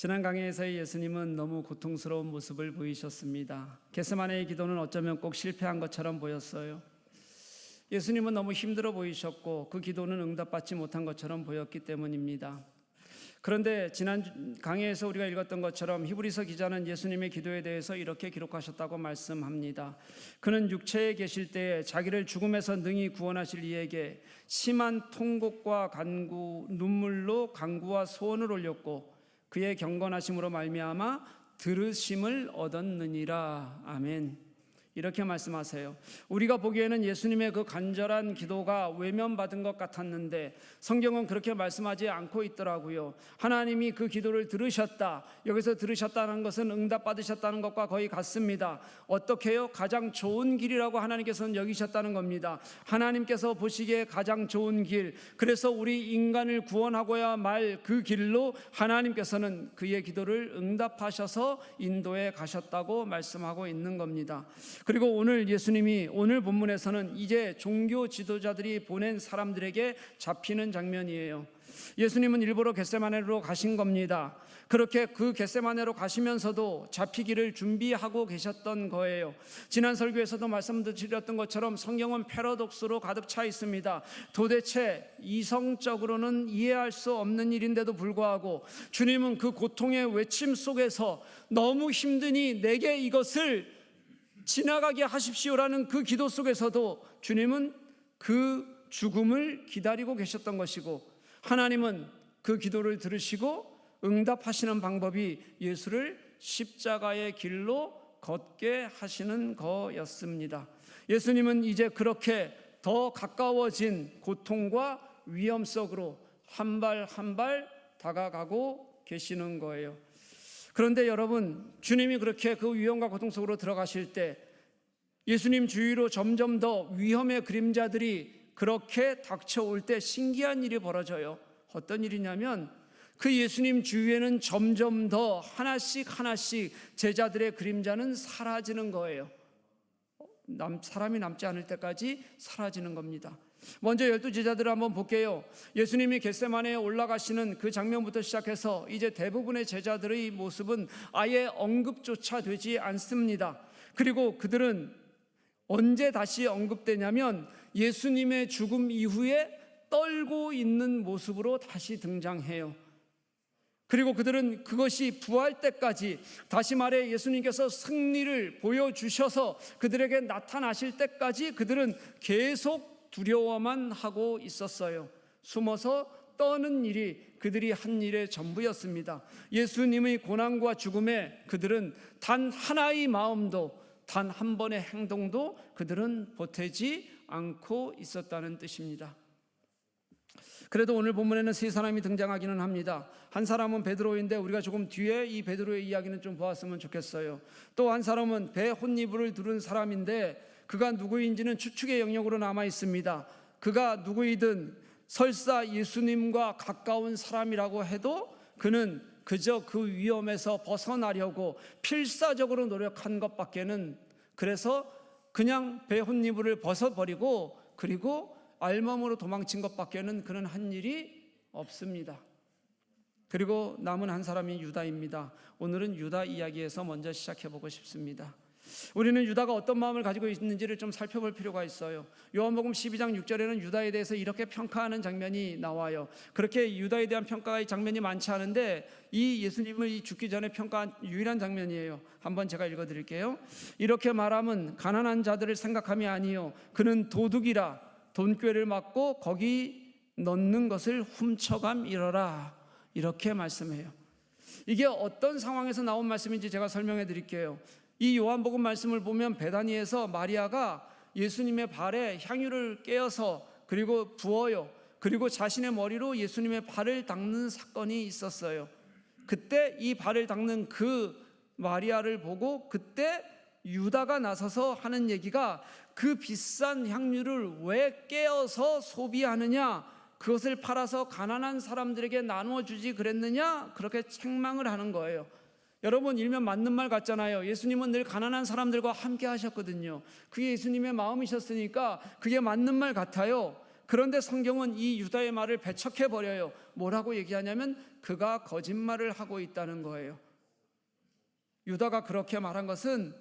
지난 강해에서의 예수님은 너무 고통스러운 모습을 보이셨습니다. 겟세마네의 기도는 어쩌면 꼭 실패한 것처럼 보였어요. 예수님은 너무 힘들어 보이셨고 그 기도는 응답받지 못한 것처럼 보였기 때문입니다. 그런데 지난 강해에서 우리가 읽었던 것처럼 히브리서 기자는 예수님의 기도에 대해서 이렇게 기록하셨다고 말씀합니다. 그는 육체에 계실 때에 자기를 죽음에서 능히 구원하실 이에게 심한 통곡과 간구, 눈물로 간구와 소원을 올렸고 그의 경건하심으로 말미암아 들으심을 얻었느니라. 아멘. 이렇게 말씀하세요. 우리가 보기에는 예수님의 그 간절한 기도가 외면받은 것 같았는데 성경은 그렇게 말씀하지 않고 있더라고요. 하나님이 그 기도를 들으셨다. 여기서 들으셨다는 것은 응답받으셨다는 것과 거의 같습니다. 어떻게 해요? 가장 좋은 길이라고 하나님께서는 여기셨다는 겁니다. 하나님께서 보시기에 가장 좋은 길, 그래서 우리 인간을 구원하고야 말 그 길로 하나님께서는 그의 기도를 응답하셔서 인도에 가셨다고 말씀하고 있는 겁니다. 그리고 오늘 예수님이 오늘 본문에서는 이제 종교 지도자들이 보낸 사람들에게 잡히는 장면이에요. 예수님은 일부러 겟세마네로 가신 겁니다. 그렇게 그 겟세마네로 가시면서도 잡히기를 준비하고 계셨던 거예요. 지난 설교에서도 말씀드렸던 것처럼 성경은 패러독스로 가득 차 있습니다. 도대체 이성적으로는 이해할 수 없는 일인데도 불구하고 주님은 그 고통의 외침 속에서 너무 힘드니 내게 이것을 지나가게 하십시오라는 그 기도 속에서도 주님은 그 죽음을 기다리고 계셨던 것이고 하나님은 그 기도를 들으시고 응답하시는 방법이 예수를 십자가의 길로 걷게 하시는 거였습니다. 예수님은 이제 그렇게 더 가까워진 고통과 위험 속으로 한 발 한 발 다가가고 계시는 거예요. 그런데 여러분, 주님이 그렇게 그 위험과 고통 속으로 들어가실 때 예수님 주위로 점점 더 위험의 그림자들이 그렇게 닥쳐올 때 신기한 일이 벌어져요. 어떤 일이냐면 그 예수님 주위에는 점점 더 하나씩 제자들의 그림자는 사라지는 거예요. 사람이 남지 않을 때까지 사라지는 겁니다. 먼저 12제자들을 한번 볼게요. 예수님이 겟세마네에 올라가시는 그 장면부터 시작해서 이제 대부분의 제자들의 모습은 아예 언급조차 되지 않습니다. 그리고 그들은 언제 다시 언급되냐면 예수님의 죽음 이후에 떨고 있는 모습으로 다시 등장해요. 그리고 그들은 그것이 부활 때까지, 다시 말해 예수님께서 승리를 보여주셔서 그들에게 나타나실 때까지 그들은 계속 두려워만 하고 있었어요. 숨어서 떠는 일이 그들이 한 일의 전부였습니다. 예수님의 고난과 죽음에 그들은 단 하나의 마음도, 단 한 번의 행동도 그들은 보태지 않고 있었다는 뜻입니다. 그래도 오늘 본문에는 세 사람이 등장하기는 합니다. 한 사람은 베드로인데 우리가 조금 뒤에 이 베드로의 이야기는 좀 보았으면 좋겠어요. 또 한 사람은 배 혼니부를 두른 사람인데 그가 누구인지는 추측의 영역으로 남아 있습니다. 그가 누구이든 설사 예수님과 가까운 사람이라고 해도 그는 그저 그 위험에서 벗어나려고 필사적으로 노력한 것밖에는, 그래서 그냥 배 혼니부를 벗어버리고 그리고 알몸으로 도망친 것밖에는 그는 한 일이 없습니다. 그리고 남은 한 사람이 유다입니다. 오늘은 유다 이야기에서 먼저 시작해보고 싶습니다. 우리는 유다가 어떤 마음을 가지고 있는지를 좀 살펴볼 필요가 있어요. 요한복음 12장 6절에는 유다에 대해서 이렇게 평가하는 장면이 나와요. 그렇게 유다에 대한 평가의 장면이 많지 않은데 이 예수님을 죽기 전에 평가한 유일한 장면이에요. 한번 제가 읽어드릴게요. 이렇게 말함은 가난한 자들을 생각함이 아니요 그는 도둑이라 돈꾀를 맞고 거기 넣는 것을 훔쳐감이러라. 이렇게 말씀해요. 이게 어떤 상황에서 나온 말씀인지 제가 설명해 드릴게요. 이 요한복음 말씀을 보면 베다니에서 마리아가 예수님의 발에 향유를 깨어서 그리고 부어요. 그리고 자신의 머리로 예수님의 발을 닦는 사건이 있었어요. 그때 이 발을 닦는 그 마리아를 보고 그때 유다가 나서서 하는 얘기가 그 비싼 향유를 왜 깨어서 소비하느냐, 그것을 팔아서 가난한 사람들에게 나누어 주지 그랬느냐, 그렇게 책망을 하는 거예요. 여러분, 일면 맞는 말 같잖아요. 예수님은 늘 가난한 사람들과 함께 하셨거든요. 그게 예수님의 마음이셨으니까 그게 맞는 말 같아요. 그런데 성경은 이 유다의 말을 배척해 버려요. 뭐라고 얘기하냐면 그가 거짓말을 하고 있다는 거예요. 유다가 그렇게 말한 것은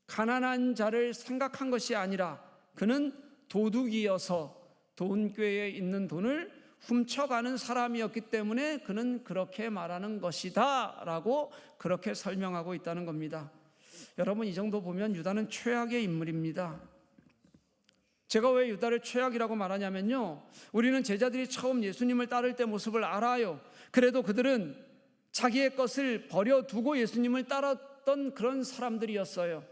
가난한 자를 생각한 것이 아니라 그는 도둑이어서 돈꾀에 있는 돈을 훔쳐가는 사람이었기 때문에 그는 그렇게 말하는 것이다 라고 그렇게 설명하고 있다는 겁니다. 여러분, 이 정도 보면 유다는 최악의 인물입니다. 제가 왜 유다를 최악이라고 말하냐면요, 우리는 제자들이 처음 예수님을 따를 때 모습을 알아요. 그래도 그들은 자기의 것을 버려두고 예수님을 따랐던 그런 사람들이었어요.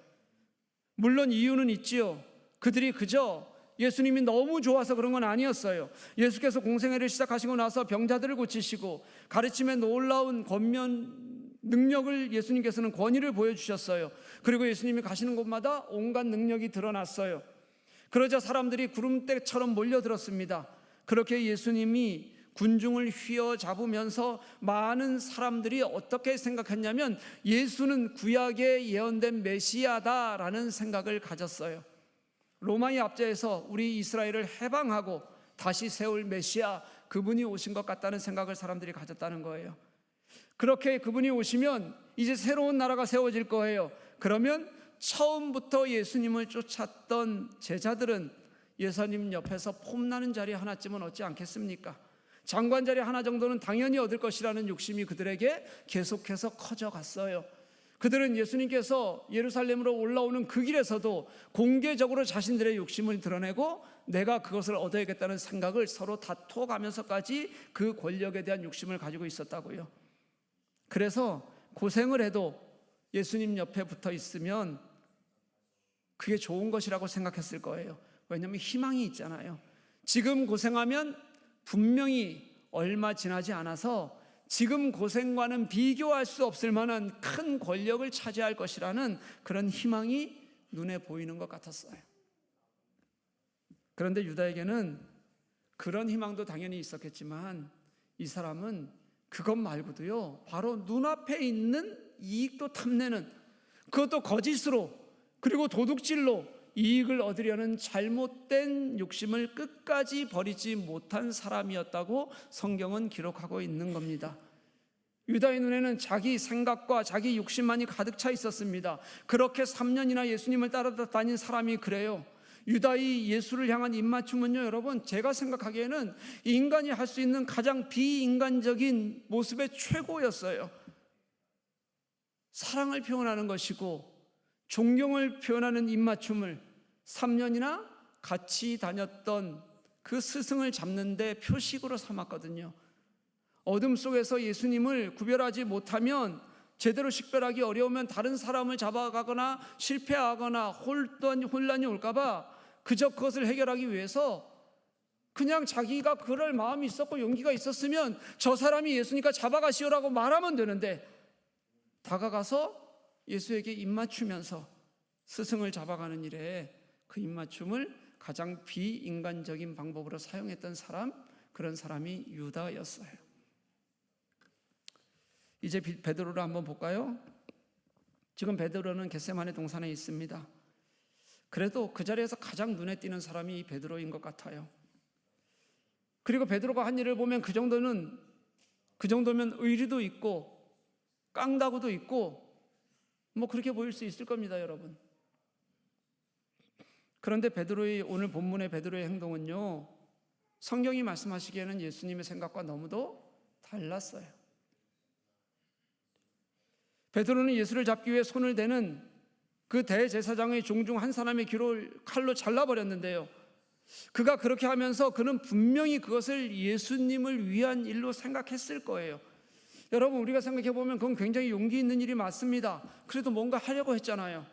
물론 이유는 있지요. 그들이 그저 예수님이 너무 좋아서 그런 건 아니었어요. 예수께서 공생애를 시작하시고 나서 병자들을 고치시고 가르침에 놀라운 권면 능력을 예수님께서는 권위를 보여주셨어요. 그리고 예수님이 가시는 곳마다 온갖 능력이 드러났어요. 그러자 사람들이 구름대처럼 몰려들었습니다. 그렇게 예수님이 군중을 휘어잡으면서 많은 사람들이 어떻게 생각했냐면 예수는 구약에 예언된 메시아다라는 생각을 가졌어요. 로마의 압제에서 우리 이스라엘을 해방하고 다시 세울 메시아, 그분이 오신 것 같다는 생각을 사람들이 가졌다는 거예요. 그렇게 그분이 오시면 이제 새로운 나라가 세워질 거예요. 그러면 처음부터 예수님을 쫓았던 제자들은 예수님 옆에서 폼나는 자리 하나쯤은 얻지 않겠습니까? 장관 자리 하나 정도는 당연히 얻을 것이라는 욕심이 그들에게 계속해서 커져갔어요. 그들은 예수님께서 예루살렘으로 올라오는 그 길에서도 공개적으로 자신들의 욕심을 드러내고 내가 그것을 얻어야겠다는 생각을 서로 다퉈가면서까지 그 권력에 대한 욕심을 가지고 있었다고요. 그래서 고생을 해도 예수님 옆에 붙어 있으면 그게 좋은 것이라고 생각했을 거예요. 왜냐하면 희망이 있잖아요. 지금 고생하면 분명히 얼마 지나지 않아서 지금 고생과는 비교할 수 없을 만한 큰 권력을 차지할 것이라는 그런 희망이 눈에 보이는 것 같았어요. 그런데 유다에게는 그런 희망도 당연히 있었겠지만 이 사람은 그것 말고도요, 바로 눈앞에 있는 이익도 탐내는, 그것도 거짓으로 그리고 도둑질로 이익을 얻으려는 잘못된 욕심을 끝까지 버리지 못한 사람이었다고 성경은 기록하고 있는 겁니다. 유다의 눈에는 자기 생각과 자기 욕심만이 가득 차 있었습니다. 그렇게 3년이나 예수님을 따라다닌 사람이 그래요. 유다의 예수를 향한 입맞춤은요, 여러분, 제가 생각하기에는 인간이 할 수 있는 가장 비인간적인 모습의 최고였어요. 사랑을 표현하는 것이고 존경을 표현하는 입맞춤을 3년이나 같이 다녔던 그 스승을 잡는 데 표식으로 삼았거든요. 어둠 속에서 예수님을 구별하지 못하면, 제대로 식별하기 어려우면 다른 사람을 잡아가거나 실패하거나 혼란이 올까봐 그저 그것을 해결하기 위해서 그냥 자기가 그럴 마음이 있었고 용기가 있었으면 저 사람이 예수니까 잡아가시오라고 말하면 되는데, 다가가서 예수에게 입맞추면서 스승을 잡아가는 일에 그 입맞춤을 가장 비인간적인 방법으로 사용했던 사람, 그런 사람이 유다였어요. 이제 베드로를 한번 볼까요? 지금 베드로는 겟세마네 동산에 있습니다. 그래도 그 자리에서 가장 눈에 띄는 사람이 베드로인 것 같아요. 그리고 베드로가 한 일을 보면 그 정도면 의리도 있고 깡다구도 있고 뭐 그렇게 보일 수 있을 겁니다, 여러분. 그런데 베드로의 오늘 본문의 베드로의 행동은요, 성경이 말씀하시기에는 예수님의 생각과 너무도 달랐어요. 베드로는 예수를 잡기 위해 손을 대는 그 대제사장의 종 중 한 사람의 귀를 칼로 잘라버렸는데요, 그가 그렇게 하면서 그는 분명히 그것을 예수님을 위한 일로 생각했을 거예요. 여러분, 우리가 생각해보면 그건 굉장히 용기 있는 일이 맞습니다. 그래도 뭔가 하려고 했잖아요.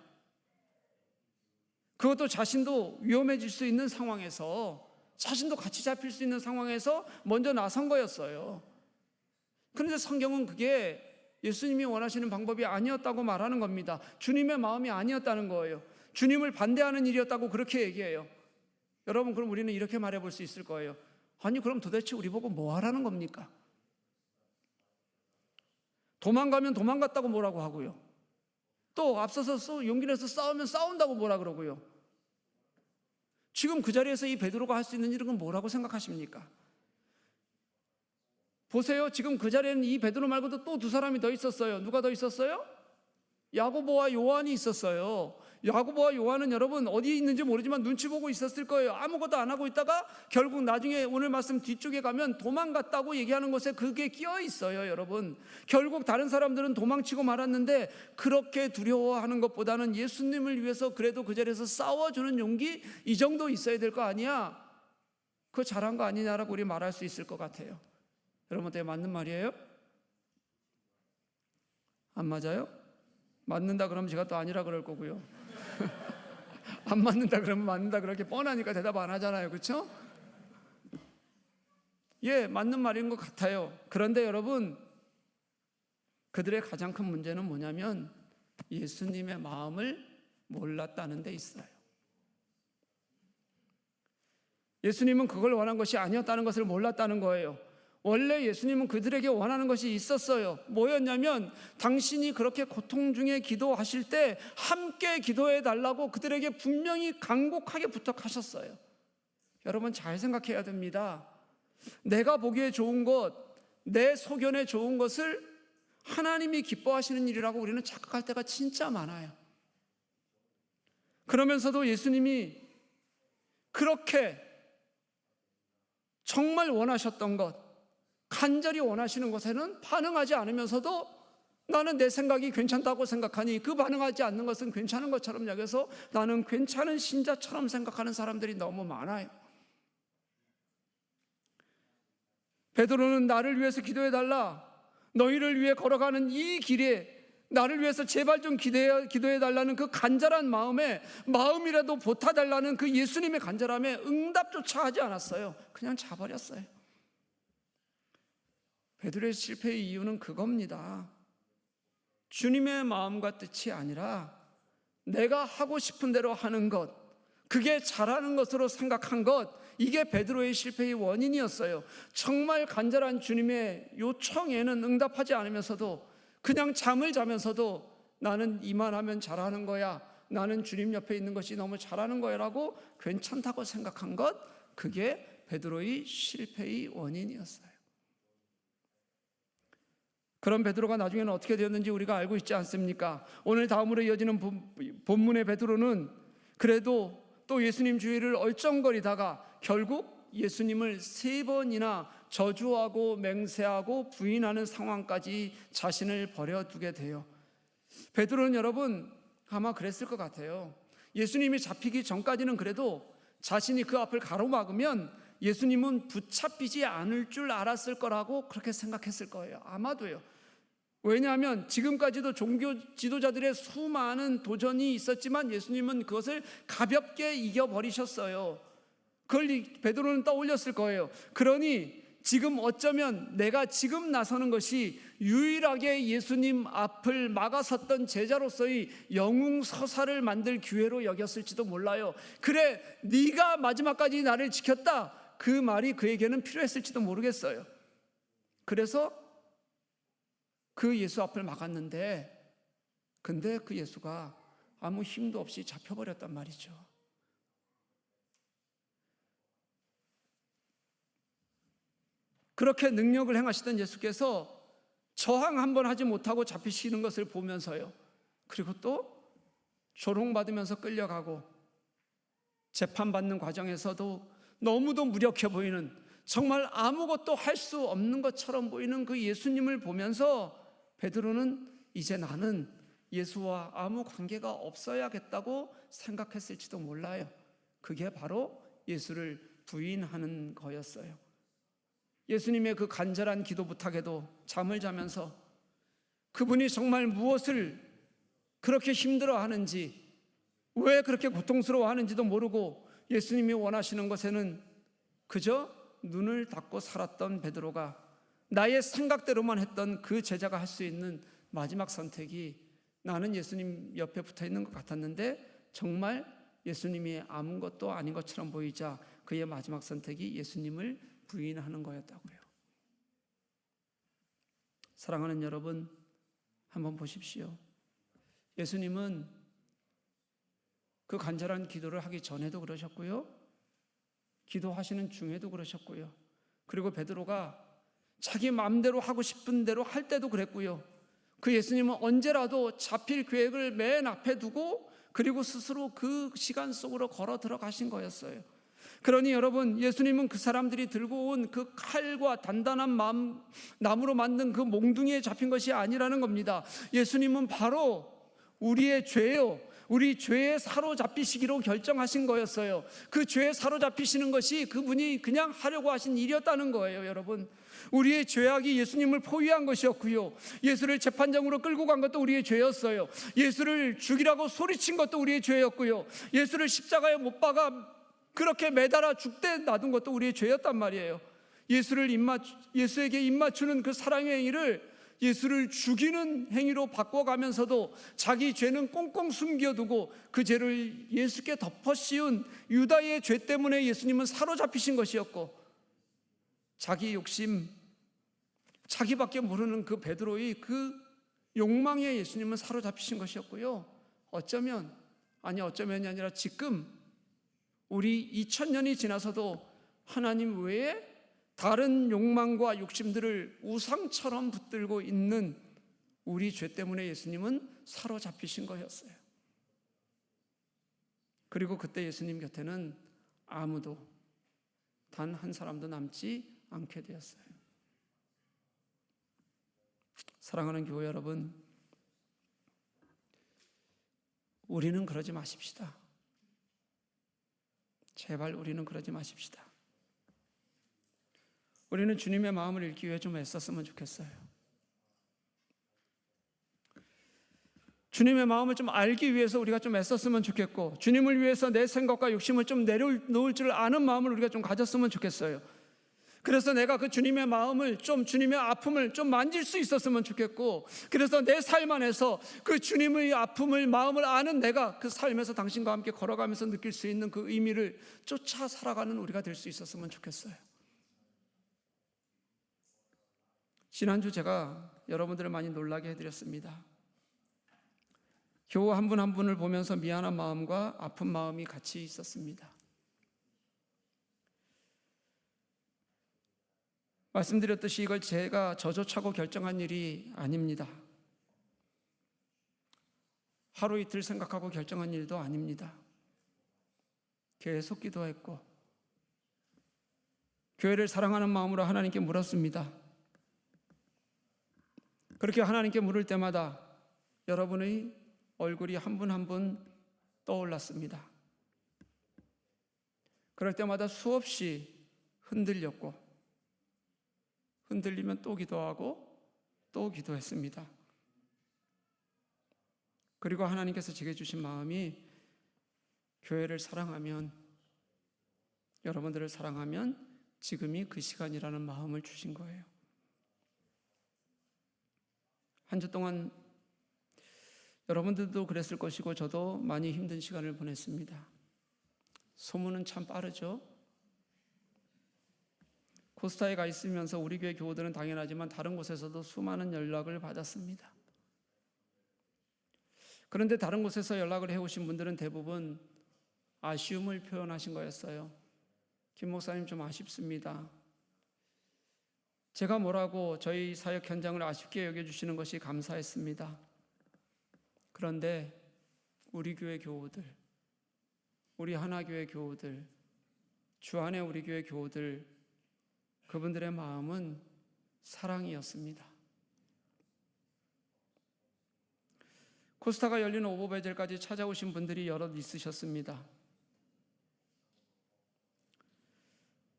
그것도 자신도 위험해질 수 있는 상황에서, 자신도 같이 잡힐 수 있는 상황에서 먼저 나선 거였어요. 그런데 성경은 그게 예수님이 원하시는 방법이 아니었다고 말하는 겁니다. 주님의 마음이 아니었다는 거예요. 주님을 반대하는 일이었다고 그렇게 얘기해요. 여러분, 그럼 우리는 이렇게 말해볼 수 있을 거예요. 아니, 그럼 도대체 우리 보고 뭐 하라는 겁니까? 도망가면 도망갔다고 뭐라고 하고요, 또 앞서서 용기 내서 싸우면 싸운다고 뭐라 그러고요, 지금 그 자리에서 이 베드로가 할 수 있는 일은 뭐라고 생각하십니까? 보세요. 지금 그 자리에는 이 베드로 말고도 또 두 사람이 더 있었어요. 누가 더 있었어요? 야고보와 요한이 있었어요. 야고보와 요한은 여러분 어디에 있는지 모르지만 눈치 보고 있었을 거예요. 아무것도 안 하고 있다가 결국 나중에 오늘 말씀 뒤쪽에 가면 도망갔다고 얘기하는 것에 그게 끼어 있어요. 여러분, 결국 다른 사람들은 도망치고 말았는데 그렇게 두려워하는 것보다는 예수님을 위해서 그래도 그 자리에서 싸워주는 용기, 이 정도 있어야 될 거 아니야? 그거 잘한 거 아니냐라고 우리 말할 수 있을 것 같아요. 여러분한테 맞는 말이에요? 안 맞아요? 맞는다 그러면 제가 또 아니라 그럴 거고요. 안 맞는다 그러면 맞는다 그렇게 뻔하니까 대답 안 하잖아요. 그렇죠? 예, 맞는 말인 것 같아요. 그런데 여러분, 그들의 가장 큰 문제는 뭐냐면 예수님의 마음을 몰랐다는 데 있어요. 예수님은 그걸 원한 것이 아니었다는 것을 몰랐다는 거예요. 원래 예수님은 그들에게 원하는 것이 있었어요. 뭐였냐면 당신이 그렇게 고통 중에 기도하실 때 함께 기도해 달라고 그들에게 분명히 간곡하게 부탁하셨어요. 여러분 잘 생각해야 됩니다. 내가 보기에 좋은 것, 내 소견에 좋은 것을 하나님이 기뻐하시는 일이라고 우리는 착각할 때가 진짜 많아요. 그러면서도 예수님이 그렇게 정말 원하셨던 것, 간절히 원하시는 것에는 반응하지 않으면서도 나는 내 생각이 괜찮다고 생각하니 그 반응하지 않는 것은 괜찮은 것처럼 여겨서 나는 괜찮은 신자처럼 생각하는 사람들이 너무 많아요. 베드로는 나를 위해서 기도해달라, 너희를 위해 걸어가는 이 길에 나를 위해서 제발 좀 기도해달라는 그 간절한 마음이라도 보태달라는 그 예수님의 간절함에 응답조차 하지 않았어요. 그냥 자버렸어요. 베드로의 실패의 이유는 그겁니다. 주님의 마음과 뜻이 아니라 내가 하고 싶은 대로 하는 것, 그게 잘하는 것으로 생각한 것, 이게 베드로의 실패의 원인이었어요. 정말 간절한 주님의 요청에는 응답하지 않으면서도 그냥 잠을 자면서도 나는 이만하면 잘하는 거야, 나는 주님 옆에 있는 것이 너무 잘하는 거야 라고 괜찮다고 생각한 것, 그게 베드로의 실패의 원인이었어요. 그런 베드로가 나중에는 어떻게 되었는지 우리가 알고 있지 않습니까? 오늘 다음으로 이어지는 본문의 베드로는 그래도 또 예수님 주위를 얼쩡거리다가 결국 예수님을 3번이나 저주하고 맹세하고 부인하는 상황까지 자신을 버려두게 돼요. 베드로는 여러분 아마 그랬을 것 같아요. 예수님이 잡히기 전까지는 그래도 자신이 그 앞을 가로막으면 예수님은 붙잡히지 않을 줄 알았을 거라고 그렇게 생각했을 거예요. 아마도요. 왜냐하면 지금까지도 종교 지도자들의 수많은 도전이 있었지만 예수님은 그것을 가볍게 이겨버리셨어요. 그걸 베드로는 떠올렸을 거예요. 그러니 지금 어쩌면 내가 지금 나서는 것이 유일하게 예수님 앞을 막아섰던 제자로서의 영웅서사를 만들 기회로 여겼을지도 몰라요. 그래, 네가 마지막까지 나를 지켰다, 그 말이 그에게는 필요했을지도 모르겠어요. 그래서 그 예수 앞을 막았는데, 근데 그 예수가 아무 힘도 없이 잡혀버렸단 말이죠. 그렇게 능력을 행하시던 예수께서 저항 한번 하지 못하고 잡히시는 것을 보면서요, 그리고 또 조롱받으면서 끌려가고 재판받는 과정에서도 너무도 무력해 보이는, 정말 아무것도 할 수 없는 것처럼 보이는 그 예수님을 보면서 베드로는 이제 나는 예수와 아무 관계가 없어야겠다고 생각했을지도 몰라요. 그게 바로 예수를 부인하는 거였어요. 예수님의 그 간절한 기도 부탁에도 잠을 자면서 그분이 정말 무엇을 그렇게 힘들어하는지, 왜 그렇게 고통스러워하는지도 모르고 예수님이 원하시는 것에는 그저 눈을 닫고 살았던 베드로가, 나의 생각대로만 했던 그 제자가 할 수 있는 마지막 선택이, 나는 예수님 옆에 붙어 있는 것 같았는데 정말 예수님이 아무것도 아닌 것처럼 보이자 그의 마지막 선택이 예수님을 부인하는 거였다고요. 사랑하는 여러분, 한번 보십시오. 예수님은 그 간절한 기도를 하기 전에도 그러셨고요, 기도하시는 중에도 그러셨고요. 그리고 베드로가 자기 마음대로 하고 싶은 대로 할 때도 그랬고요. 그 예수님은 언제라도 잡힐 계획을 맨 앞에 두고 그리고 스스로 그 시간 속으로 걸어 들어가신 거였어요. 그러니 여러분, 예수님은 그 사람들이 들고 온 그 칼과 단단한 나무로 만든 그 몽둥이에 잡힌 것이 아니라는 겁니다. 예수님은 바로 우리의 죄요, 우리 죄에 사로잡히시기로 결정하신 거였어요. 그 죄에 사로잡히시는 것이 그분이 그냥 하려고 하신 일이었다는 거예요. 여러분, 우리의 죄악이 예수님을 포위한 것이었고요, 예수를 재판장으로 끌고 간 것도 우리의 죄였어요. 예수를 죽이라고 소리친 것도 우리의 죄였고요, 예수를 십자가에 못 박아 그렇게 매달아 죽게 놔둔 것도 우리의 죄였단 말이에요. 예수에게 입맞추는 그 사랑의 행위를 예수를 죽이는 행위로 바꿔가면서도 자기 죄는 꽁꽁 숨겨두고 그 죄를 예수께 덮어 씌운 유다의 죄 때문에 예수님은 사로잡히신 것이었고, 자기 욕심, 자기밖에 모르는 그 베드로의 그 욕망에 예수님은 사로잡히신 것이었고요. 어쩌면이 아니라 지금 우리 2000년이 지나서도 하나님 외에 다른 욕망과 욕심들을 우상처럼 붙들고 있는 우리 죄 때문에 예수님은 사로잡히신 거였어요. 그리고 그때 예수님 곁에는 아무도, 단 한 사람도 남지 않게 되었어요. 사랑하는 교회 여러분, 우리는 그러지 마십시다. 제발 우리는 그러지 마십시다. 우리는 주님의 마음을 읽기 위해 좀 애썼으면 좋겠어요. 주님의 마음을 좀 알기 위해서 우리가 좀 애썼으면 좋겠고, 주님을 위해서 내 생각과 욕심을 좀 내려놓을 줄 아는 마음을 우리가 좀 가졌으면 좋겠어요. 그래서 내가 그 주님의 마음을 좀, 주님의 아픔을 좀 만질 수 있었으면 좋겠고, 그래서 내 삶 안에서 그 주님의 아픔을, 마음을 아는 내가 그 삶에서 당신과 함께 걸어가면서 느낄 수 있는 그 의미를 쫓아 살아가는 우리가 될 수 있었으면 좋겠어요. 지난주 제가 여러분들을 많이 놀라게 해드렸습니다. 교우 한 분 한 분을 보면서 미안한 마음과 아픈 마음이 같이 있었습니다. 말씀드렸듯이 이걸 제가 저조차고 결정한 일이 아닙니다. 하루 이틀 생각하고 결정한 일도 아닙니다. 계속 기도했고 교회를 사랑하는 마음으로 하나님께 물었습니다. 그렇게 하나님께 물을 때마다 여러분의 얼굴이 한 분 한 분 떠올랐습니다. 그럴 때마다 수없이 흔들렸고, 흔들리면 또 기도하고 또 기도했습니다. 그리고 하나님께서 제게 주신 마음이 교회를 사랑하면, 여러분들을 사랑하면 지금이 그 시간이라는 마음을 주신 거예요. 한 주 동안 여러분들도 그랬을 것이고 저도 많이 힘든 시간을 보냈습니다. 소문은 참 빠르죠. 코스타에 가 있으면서 우리 교회 교우들은 당연하지만 다른 곳에서도 수많은 연락을 받았습니다. 그런데 다른 곳에서 연락을 해오신 분들은 대부분 아쉬움을 표현하신 거였어요. 김 목사님 좀 아쉽습니다. 제가 뭐라고 저희 사역 현장을 아쉽게 여겨주시는 것이 감사했습니다. 그런데 우리 교회 교우들, 우리 하나교회 교우들, 주안의 우리 교회 교우들, 그분들의 마음은 사랑이었습니다. 코스타가 열리는 오보베젤까지 찾아오신 분들이 여럿 있으셨습니다.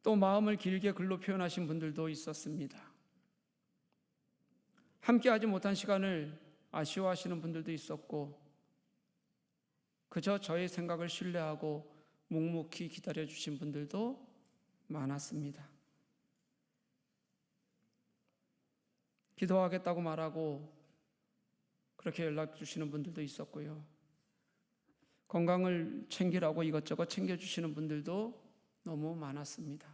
또 마음을 길게 글로 표현하신 분들도 있었습니다. 함께하지 못한 시간을 아쉬워하시는 분들도 있었고, 그저 저의 생각을 신뢰하고 묵묵히 기다려주신 분들도 많았습니다. 기도하겠다고 말하고 그렇게 연락 주시는 분들도 있었고요. 건강을 챙기라고 이것저것 챙겨주시는 분들도 너무 많았습니다.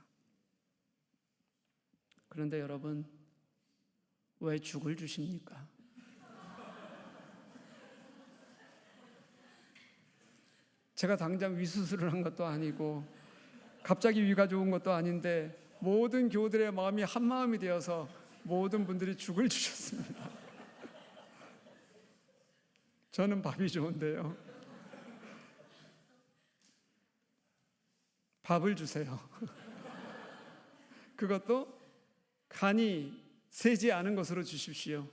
그런데 여러분, 왜 죽을 주십니까? 제가 당장 위수술을 한 것도 아니고 갑자기 위가 좋은 것도 아닌데 모든 교우들의 마음이 한 마음이 되어서 모든 분들이 죽을 주셨습니다. 저는 밥이 좋은데요. 밥을 주세요. 그것도 간이 세지 않은 것으로 주십시오.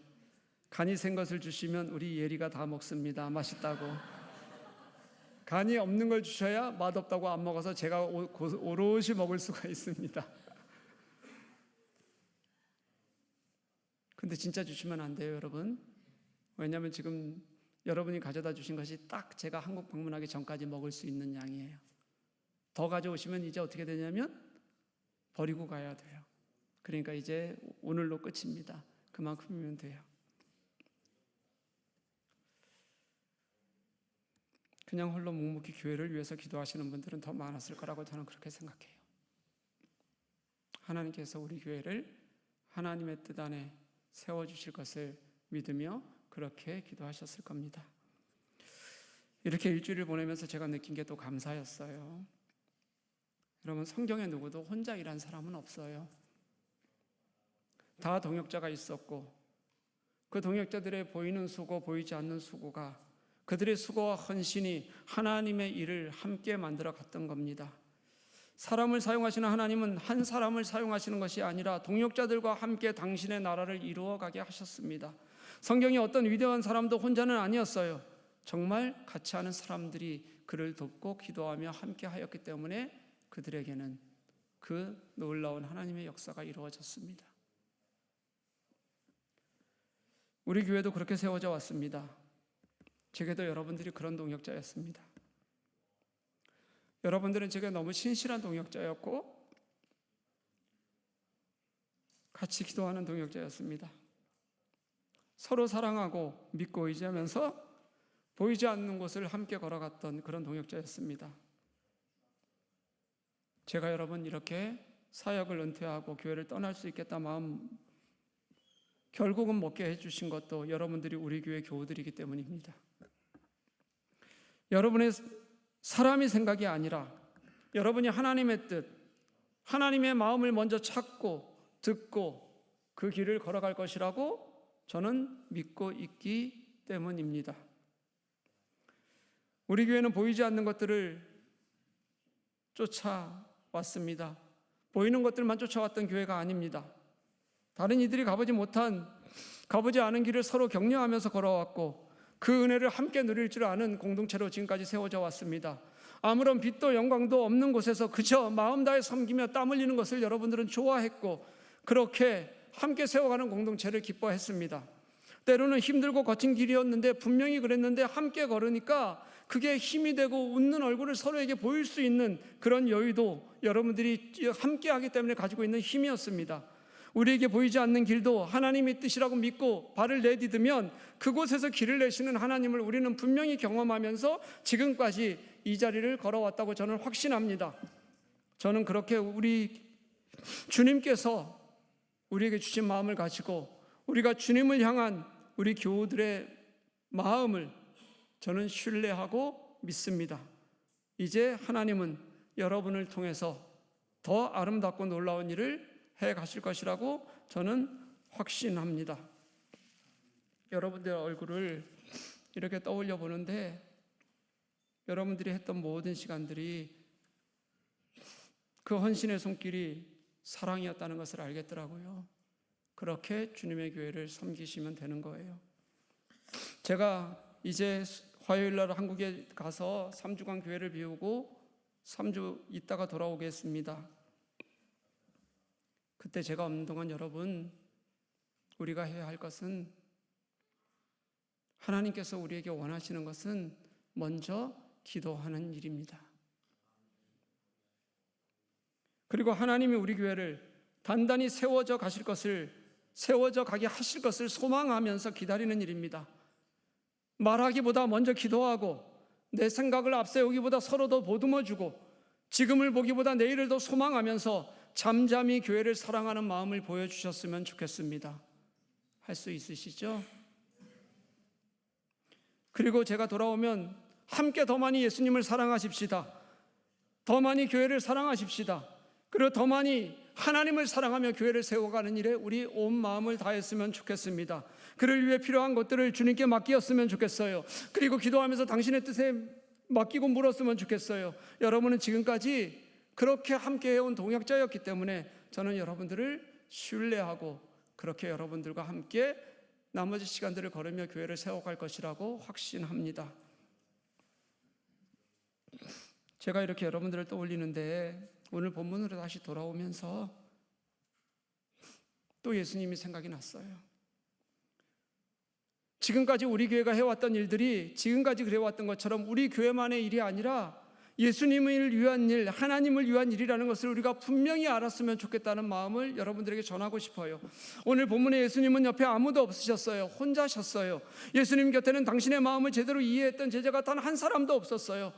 간이 센 것을 주시면 우리 예리가 다 먹습니다. 맛있다고. 간이 없는 걸 주셔야 맛없다고 안 먹어서 제가 오롯이 먹을 수가 있습니다. 근데 진짜 주시면 안 돼요, 여러분. 왜냐하면 지금 여러분이 가져다 주신 것이 딱 제가 한국 방문하기 전까지 먹을 수 있는 양이에요. 더 가져오시면 이제 어떻게 되냐면 버리고 가야 돼요. 그러니까 이제 오늘로 끝입니다. 그만큼이면 돼요. 그냥 홀로 묵묵히 교회를 위해서 기도하시는 분들은 더 많았을 거라고 저는 그렇게 생각해요. 하나님께서 우리 교회를 하나님의 뜻 안에 세워주실 것을 믿으며 그렇게 기도하셨을 겁니다. 이렇게 일주일을 보내면서 제가 느낀 게 또 감사였어요. 여러분, 성경에 누구도 혼자 일한 사람은 없어요. 다 동역자가 있었고 그 동역자들의 보이는 수고, 보이지 않는 수고가 그들의 수고와 헌신이 하나님의 일을 함께 만들어 갔던 겁니다. 사람을 사용하시는 하나님은 한 사람을 사용하시는 것이 아니라 동역자들과 함께 당신의 나라를 이루어가게 하셨습니다. 성경이 어떤 위대한 사람도 혼자는 아니었어요. 정말 같이 하는 사람들이 그를 돕고 기도하며 함께 하였기 때문에 그들에게는 그 놀라운 하나님의 역사가 이루어졌습니다. 우리 교회도 그렇게 세워져 왔습니다. 제게도 여러분들이 그런 동역자였습니다. 여러분들은 제게 너무 신실한 동역자였고 같이 기도하는 동역자였습니다. 서로 사랑하고 믿고 의지하면서 보이지 않는 곳을 함께 걸어갔던 그런 동역자였습니다. 제가 여러분 이렇게 사역을 은퇴하고 교회를 떠날 수 있겠다 마음 결국은 먹게 해주신 것도 여러분들이 우리 교회 교우들이기 때문입니다. 여러분의 사람의 생각이 아니라 여러분이 하나님의 뜻, 하나님의 마음을 먼저 찾고 듣고 그 길을 걸어갈 것이라고 저는 믿고 있기 때문입니다. 우리 교회는 보이지 않는 것들을 쫓아왔습니다. 보이는 것들만 쫓아왔던 교회가 아닙니다. 다른 이들이 가보지 않은 길을 서로 격려하면서 걸어왔고 그 은혜를 함께 누릴 줄 아는 공동체로 지금까지 세워져 왔습니다. 아무런 빛도 영광도 없는 곳에서 그저 마음 다해 섬기며 땀 흘리는 것을 여러분들은 좋아했고 그렇게 함께 세워가는 공동체를 기뻐했습니다. 때로는 힘들고 거친 길이었는데 분명히 그랬는데 함께 걸으니까 그게 힘이 되고 웃는 얼굴을 서로에게 보일 수 있는 그런 여유도 여러분들이 함께하기 때문에 가지고 있는 힘이었습니다. 우리에게 보이지 않는 길도 하나님의 뜻이라고 믿고 발을 내디디면 그곳에서 길을 내시는 하나님을 우리는 분명히 경험하면서 지금까지 이 자리를 걸어왔다고 저는 확신합니다. 저는 그렇게 우리 주님께서 우리에게 주신 마음을 가지고 우리가 주님을 향한 우리 교우들의 마음을 저는 신뢰하고 믿습니다. 이제 하나님은 여러분을 통해서 더 아름답고 놀라운 일을 해 가실 것이라고 저는 확신합니다. 여러분들의 얼굴을 이렇게 떠올려 보는데 여러분들이 했던 모든 시간들이 그 헌신의 손길이 사랑이었다는 것을 알겠더라고요. 그렇게 주님의 교회를 섬기시면 되는 거예요. 제가 이제 화요일 날 한국에 가서 3주간 교회를 비우고 3주 있다가 돌아오겠습니다. 그때 제가 없는 동안 여러분, 우리가 해야 할 것은 하나님께서 우리에게 원하시는 것은 먼저 기도하는 일입니다. 그리고 하나님이 우리 교회를 단단히 세워져 가게 하실 것을 소망하면서 기다리는 일입니다. 말하기보다 먼저 기도하고 내 생각을 앞세우기보다 서로 더 보듬어주고 지금을 보기보다 내일을 더 소망하면서 잠잠히 교회를 사랑하는 마음을 보여주셨으면 좋겠습니다. 할 수 있으시죠? 그리고 제가 돌아오면 함께 더 많이 예수님을 사랑하십시다. 더 많이 교회를 사랑하십시다. 그리고 더 많이 하나님을 사랑하며 교회를 세워가는 일에 우리 온 마음을 다했으면 좋겠습니다. 그를 위해 필요한 것들을 주님께 맡기었으면 좋겠어요. 그리고 기도하면서 당신의 뜻에 맡기고 물었으면 좋겠어요. 여러분은 지금까지 그렇게 함께 해온 동역자였기 때문에 저는 여러분들을 신뢰하고 그렇게 여러분들과 함께 나머지 시간들을 걸으며 교회를 세워갈 것이라고 확신합니다. 제가 이렇게 여러분들을 떠올리는데 오늘 본문으로 다시 돌아오면서 또 예수님이 생각이 났어요. 지금까지 우리 교회가 해왔던 일들이 지금까지 그래왔던 것처럼 우리 교회만의 일이 아니라 예수님을 위한 일, 하나님을 위한 일이라는 것을 우리가 분명히 알았으면 좋겠다는 마음을 여러분들에게 전하고 싶어요. 오늘 본문에 예수님은 옆에 아무도 없으셨어요. 혼자셨어요. 예수님 곁에는 당신의 마음을 제대로 이해했던 제자가 단 한 사람도 없었어요.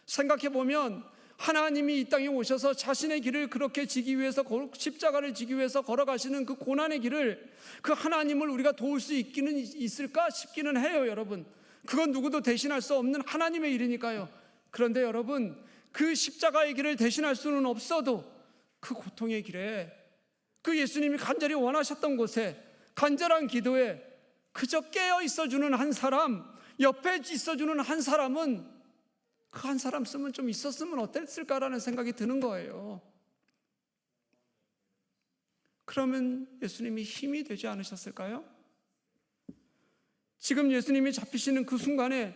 생각해보면 하나님이 이 땅에 오셔서 자신의 길을 그렇게 지기 위해서, 십자가를 지기 위해서 걸어가시는 그 고난의 길을, 그 하나님을 우리가 도울 수 있기는 있을까 싶기는 해요. 여러분, 그건 누구도 대신할 수 없는 하나님의 일이니까요. 그런데 여러분, 그 십자가의 길을 대신할 수는 없어도 그 고통의 길에, 그 예수님이 간절히 원하셨던 곳에, 간절한 기도에 그저 깨어 있어주는 한 사람, 옆에 있어주는 한 사람은, 그 한 사람 쓰면 좀 있었으면 어땠을까라는 생각이 드는 거예요. 그러면 예수님이 힘이 되지 않으셨을까요? 지금 예수님이 잡히시는 그 순간에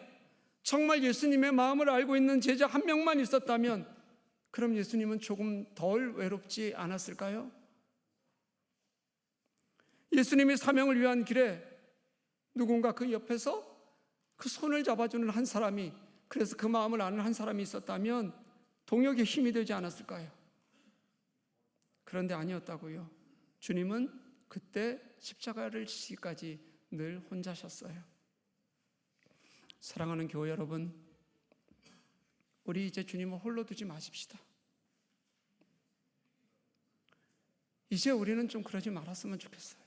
정말 예수님의 마음을 알고 있는 제자 한 명만 있었다면 그럼 예수님은 조금 덜 외롭지 않았을까요? 예수님이 사명을 위한 길에 누군가 그 옆에서 그 손을 잡아주는 한 사람이, 그래서 그 마음을 아는 한 사람이 있었다면 동역의 힘이 되지 않았을까요? 그런데 아니었다고요. 주님은 그때 십자가를 지기까지 늘 혼자셨어요. 사랑하는 교회 여러분, 우리 이제 주님을 홀로 두지 마십시다. 이제 우리는 좀 그러지 말았으면 좋겠어요.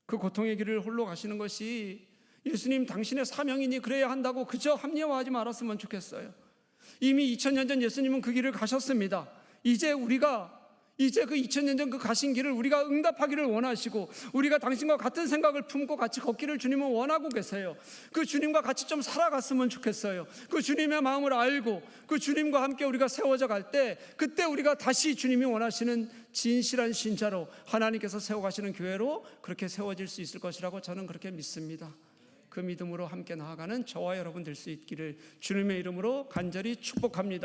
그 고통의 길을 홀로 가시는 것이 예수님 당신의 사명이니 그래야 한다고 그저 합리화하지 말았으면 좋겠어요. 이미 2000년 전 예수님은 그 길을 가셨습니다. 이제 그 2000년 전 그 가신 길을 우리가 응답하기를 원하시고, 우리가 당신과 같은 생각을 품고 같이 걷기를 주님은 원하고 계세요. 그 주님과 같이 좀 살아갔으면 좋겠어요. 그 주님의 마음을 알고 그 주님과 함께 우리가 세워져 갈 때, 그때 우리가 다시 주님이 원하시는 진실한 신자로, 하나님께서 세워가시는 교회로 그렇게 세워질 수 있을 것이라고 저는 그렇게 믿습니다. 그 믿음으로 함께 나아가는 저와 여러분 될 수 있기를 주님의 이름으로 간절히 축복합니다.